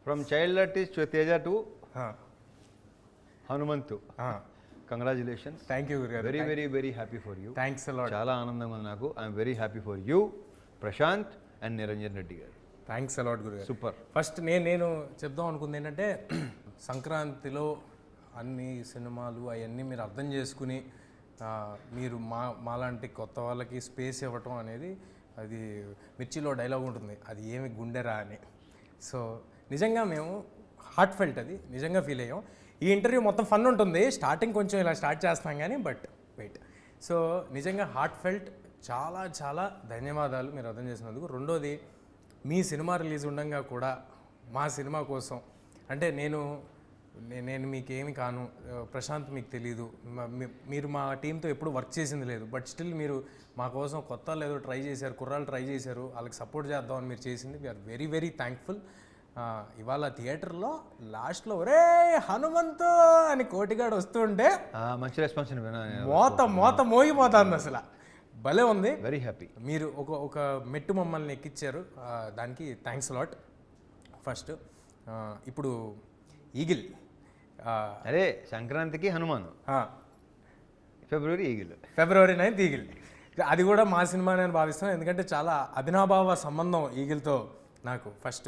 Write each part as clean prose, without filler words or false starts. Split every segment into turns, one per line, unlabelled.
From child artist Teja to Hanumanthu. Congratulations.
Thank you గురుగారు.
Very very very happy for you.
Thanks a lot.
చాలా ఆనందంగా ఉంది నాకు. I'm very happy for you Prashanth and Niranjan Reddy garu.
Thanks a lot గురుగారు.
Super.
First నేను చెప్దాం అనుకుంది ఏంటంటే సంక్రాంతిలో అన్ని సినిమాలు అవన్నీ మీరు అర్థం చేసుకుని మీరు మాలాంటి కొత్త వాళ్ళకి స్పేస్ ఇవ్వటం అనేది, అది మిర్చిలో డైలాగ్ ఉంటుంది, అది ఏమి గుండెరా అని. సో నిజంగా మేము హార్ట్ ఫెల్ట్, అది నిజంగా ఫీల్ అయ్యాం. ఈ ఇంటర్వ్యూ మొత్తం ఫన్ ఉంటుంది, స్టార్టింగ్ కొంచెం ఇలా స్టార్ట్ చేస్తాం కానీ బట్ వెయిట్. సో నిజంగా హార్ట్ ఫెల్ట్, చాలా చాలా ధన్యవాదాలు మీరు అర్థం చేసినందుకు. రెండోది, మీ సినిమా రిలీజ్ ఉండగా కూడా మా సినిమా కోసం, అంటే నేను మీకేమి కాను, ప్రశాంత్ మీకు తెలీదు, మీరు మా టీంతో ఎప్పుడు వర్క్ చేసింది లేదు, బట్ స్టిల్ మీరు మా కోసం కొత్త ఏదో ట్రై చేశారు, కుర్రాళ్ళు ట్రై చేశారు, వాళ్ళకి సపోర్ట్ చేద్దామని మీరు చేసింది. We are very very thankful. ఇవాళ థియేటర్లో లాస్ట్లో ఒరే హనుమంతు అని కోటిగాడు వస్తుంటే
మంచి రెస్పాన్స్
మోత మోగిపోతుంది అసలు. భలే ఉంది.
Very happy.
మీరు ఒక మెట్టు మమ్మల్ని ఎక్కించారు, దానికి థ్యాంక్స్ లాట్. ఫస్ట్ ఇప్పుడు ఈగిల్,
అదే సంక్రాంతికి హనుమాను, ఫిబ్రవరి ఈగిల్,
ఫిబ్రవరి 9th ఈగిల్. అది కూడా మా సినిమా నేను భావిస్తాను, ఎందుకంటే చాలా అభినాభావ సంబంధం ఈగిల్తో నాకు. ఫస్ట్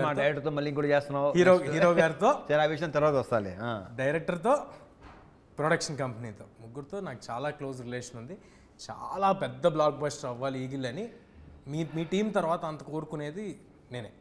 మా డైరెక్టర్తో మళ్ళీ ఇంకోటి చేస్తున్నావు,
హీరో గారితో
చాలా విషయం తర్వాత వస్తాలే,
డైరెక్టర్తో, ప్రొడక్షన్ కంపెనీతో, ముగ్గురితో నాకు చాలా క్లోజ్ రిలేషన్ ఉంది. చాలా పెద్ద బ్లాక్ బస్టర్ అవ్వాలి ఈగిల్ అని మీ టీం తర్వాత అంత కోరుకునేది నేనే.